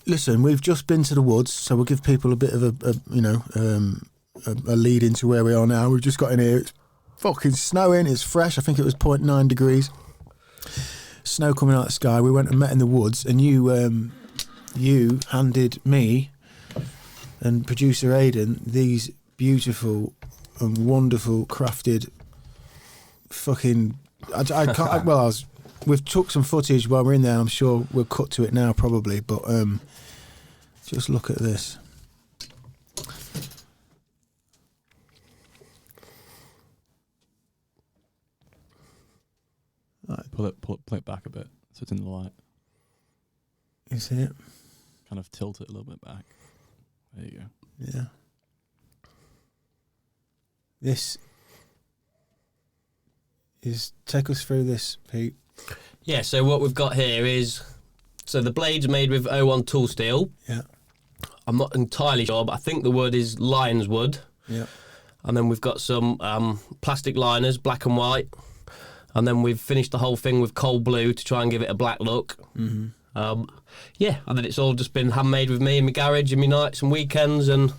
Listen, we've just been to the woods, so we'll give people a bit of a lead into where we are now. We've just got in here. It's fucking snowing. It's fresh. I think it was 0.9 degrees. Snow coming out of the sky. We went and met in the woods, and you handed me and producer Aidan these beautiful and wonderful crafted fucking. I can't. We've took some footage while we're in there. I'm sure we'll cut to it now, probably. But just look at this. Right. Pull it back a bit so it's in the light. You see it? Kind of tilt it a little bit back. There you go. Yeah. This is. Take us through this, Pete. Yeah, so what we've got here is, so the blade's made with 01 tool steel. Yeah. I'm not entirely sure, but I think the wood is lion's wood. Yeah. And then we've got some plastic liners, black and white. And then we've finished the whole thing with coal blue to try and give it a black look. Mm-hmm. And then it's all just been handmade with me in my garage in my nights and weekends. And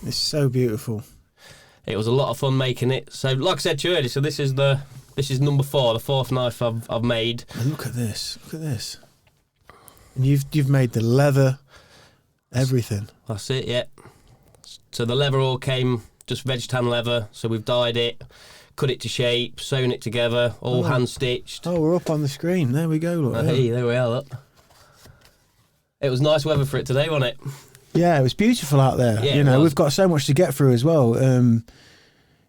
it's so beautiful. It was a lot of fun making it. So like I said to you earlier, so this is number 4, the 4th knife I've made. And look at this. Look at this. And you've made the leather, everything. That's it, yeah. So the leather all came just veg tan leather. So we've dyed it, cut it to shape, sewn it together, all hand stitched. Oh, we're up on the screen. There we go. Look. Hey, there we are. Look. It was nice weather for it today, wasn't it? Yeah, it was beautiful out there. Yeah, we've got so much to get through as well.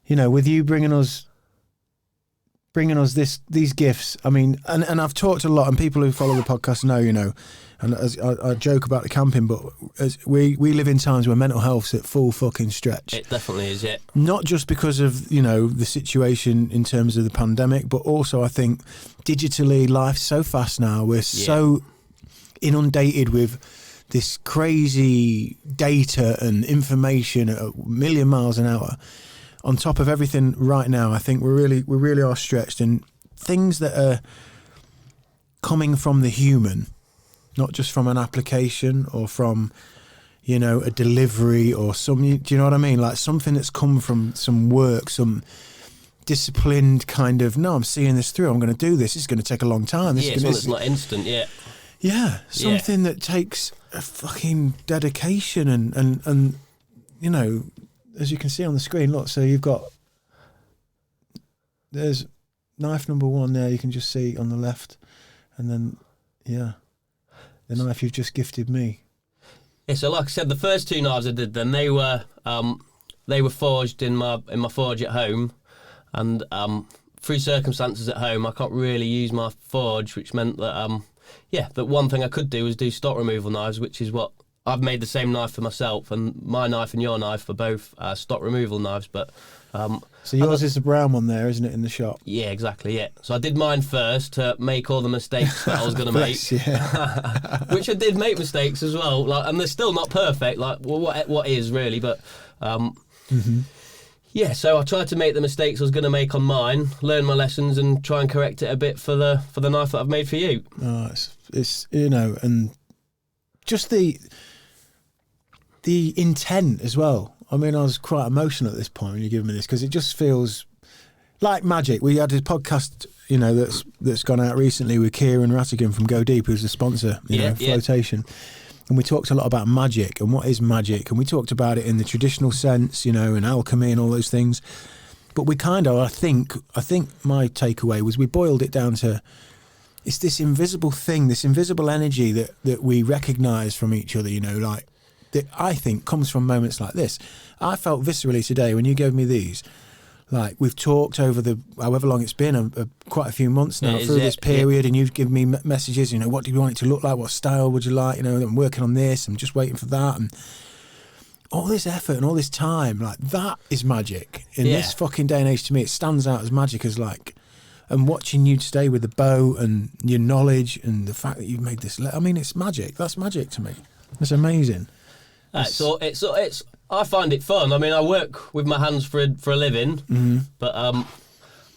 With you bringing us these gifts. I mean, and I've talked a lot, and people who follow the podcast know, and as I joke about the camping, but as we live in times where mental health's at full fucking stretch. It definitely is, yeah. Not just because of, the situation in terms of the pandemic, but also I think digitally life's so fast now. We're so inundated with this crazy data and information at a million miles an hour. On top of everything right now, I think we really are stretched, and things that are coming from the human, not just from an application or from, a delivery or do you know what I mean? Like something that's come from some work, some disciplined kind of, no, I'm seeing this through, I'm going to do this, it's going to take a long time. It's not instant, yeah. Yeah, something that takes a fucking dedication and as you can see on the screen, look, so there's knife number 1 there, you can just see on the left, and then, the knife you've just gifted me. Yeah, so like I said, the first 2 knives I did then, they were forged in my forge at home, and through circumstances at home, I can't really use my forge, which meant that, that one thing I could do was do stock removal knives, which is what I've made the same knife for myself, and my knife and your knife are both stock removal knives. But so yours is the brown one there, isn't it, in the shop? Yeah, exactly. Yeah. So I did mine first to make all the mistakes that I was going to make, which I did make mistakes as well. And they're still not perfect. What is really, but yeah. So I tried to make the mistakes I was going to make on mine, learn my lessons, and try and correct it a bit for the knife that I've made for you. Oh, it's and just the intent as well. I mean, I was quite emotional at this point when you gave me this, because it just feels like magic. We had a podcast, that's gone out recently with Kieran Rattigan from Go Deep, who's the sponsor, Flotation. And we talked a lot about magic and what is magic. And we talked about it in the traditional sense, and alchemy and all those things. But we kind of, I think my takeaway was we boiled it down to, it's this invisible thing, this invisible energy that we recognise from each other, that I think comes from moments like this. I felt viscerally today when you gave me these. Like, we've talked over the however long it's been, quite a few months now through this period, and you've given me messages, what do you want it to look like, what style would you like, I'm working on this, I'm just waiting for that, and all this effort and all this time, like, that is magic. In this fucking day and age, to me, it stands out as magic, as like, and watching you today with the bow and your knowledge and the fact that you've made this, it's magic. That's magic to me. It's amazing. It's I find it fun. I mean, I work with my hands for a living, but I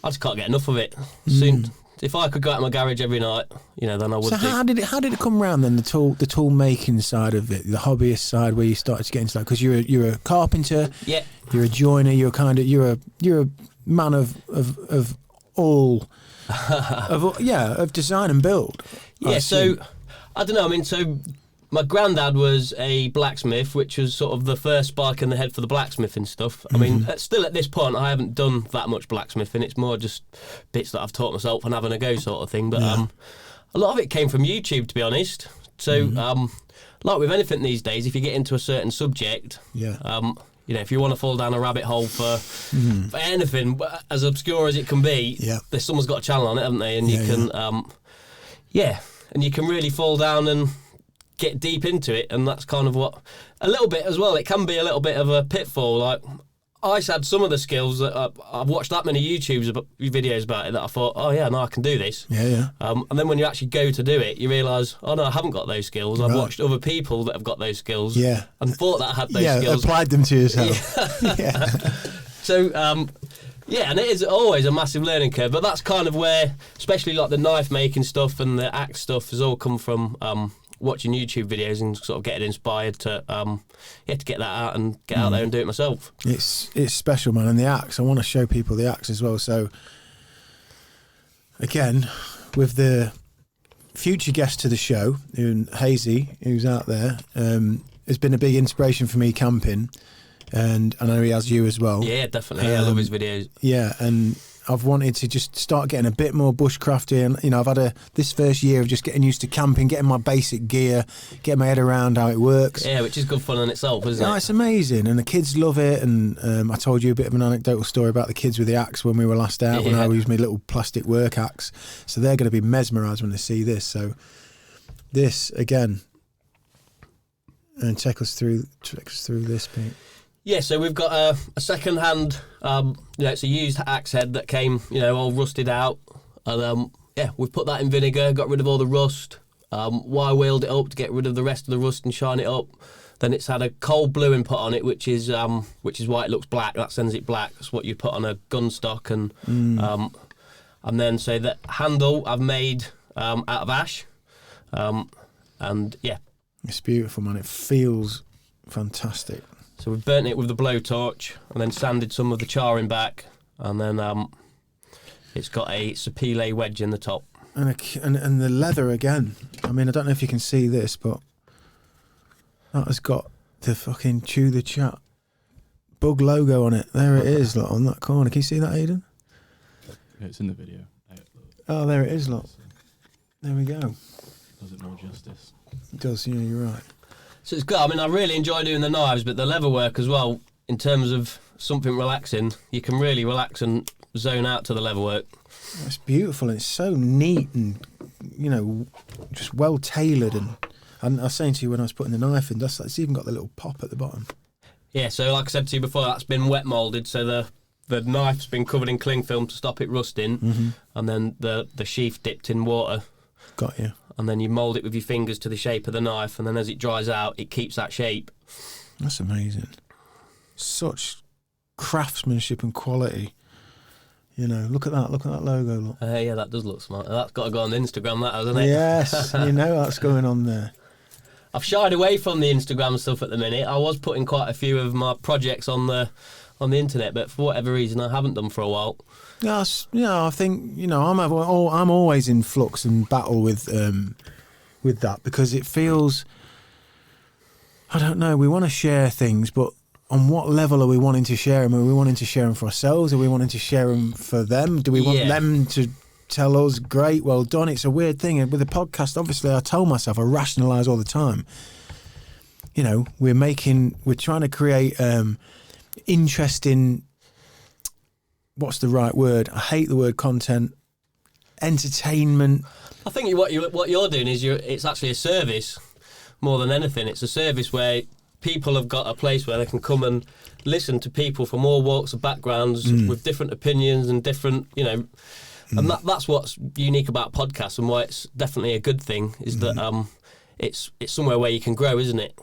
just can't get enough of it. Soon if I could go out in my garage every night, then I would. So how did it come around then, the tool making side of it, the hobbyist side, where you started to get into that? Because you're a carpenter, yeah, you're a joiner, you're a man of all of design and build. Yeah, so I don't know. I mean, so my granddad was a blacksmith, which was sort of the first spark in the head for the blacksmithing stuff. I mean, still at this point, I haven't done that much blacksmithing. It's more just bits that I've taught myself and having a go sort of thing. But a lot of it came from YouTube, to be honest. So, like with anything these days, if you get into a certain subject, if you want to fall down a rabbit hole for anything, as obscure as it can be, there's someone's got a channel on it, haven't they? And you can, and you can really fall down and get deep into it, and that's kind of what a little bit as well. It can be a little bit of a pitfall. Like I had some of the skills that I've watched that many videos about it that I thought, oh yeah, no, I can do this. And then when you actually go to do it, you realise, oh no, I haven't got those skills. I've watched other people that have got those skills. And thought that I had those skills. Applied them to yourself. So and it is always a massive learning curve. But that's kind of where, especially like the knife making stuff and the axe stuff, has all come from. Watching YouTube videos and sort of getting inspired to get that out and get out there and do it myself. It's special, man. And the axe, I want to show people the axe as well. So again, with the future guest to the show, Hazy, who's out there, has been a big inspiration for me camping, and I know he has you as well. Yeah, definitely. I love his videos. Yeah, and I've wanted to just start getting a bit more bushcrafty, and I've had this first year of just getting used to camping, getting my basic gear, getting my head around how it works. Yeah, which is good fun in itself, isn't it? It's amazing, and the kids love it. And I told you a bit of an anecdotal story about the kids with the axe when we were last out, when I used my little plastic work axe. So they're going to be mesmerised when they see this. So this again, and take us through this, Pete. Yeah, so we've got a second-hand, it's a used axe head that came, all rusted out. And, we've put that in vinegar, got rid of all the rust, wire-wheeled it up to get rid of the rest of the rust and shine it up. Then it's had a cold bluing put on it, which is why it looks black. That sends it black. That's what you put on a gun stock. And then, so the handle I've made out of ash. It's beautiful, man. It feels fantastic. So we've burnt it with the blowtorch and then sanded some of the charring back, and then it's got a sapele wedge in the top. And the leather again. I mean, I don't know if you can see this, but that has got the fucking Chew the Chat bug logo on it. There it is, look, on that corner. Can you see that, Aidan? Yeah, it's in the video. Oh, there it is, look. There we go. Does it more justice? It does, yeah, you're right. So it's good. I mean, I really enjoy doing the knives, but the leather work as well, in terms of something relaxing, you can really relax and zone out to the leather work. It's beautiful, and it's so neat and, just well tailored. And I was saying to you when I was putting the knife in, it's even got the little pop at the bottom. Yeah, so like I said to you before, that's been wet moulded, so the knife's been covered in cling film to stop it rusting, and then the sheath dipped in water. Got you. And then you mould it with your fingers to the shape of the knife, and then as it dries out, it keeps that shape. That's amazing. Such craftsmanship and quality. Look at that logo. Look. Yeah, that does look smart. That's got to go on Instagram, that hasn't it? Yes, that's going on there. I've shied away from the Instagram stuff at the minute. I was putting quite a few of my projects on the internet, but for whatever reason, I haven't done for a while. Yes, I think I'm always in flux and battle with that, because it feels, I don't know, we want to share things, but on what level are we wanting to share them? Are we wanting to share them for ourselves? Are we wanting to share them for them? Do we want them to tell us, great, well done? It's a weird thing. And with a podcast, obviously, I tell myself, I rationalise all the time. We're trying to create interesting, what's the right word? I hate the word content. Entertainment. I think what you're doing is it's actually a service more than anything. It's a service where people have got a place where they can come and listen to people from all walks of backgrounds with different opinions and different, and that's what's unique about podcasts, and why it's definitely a good thing is that it's somewhere where you can grow, isn't it?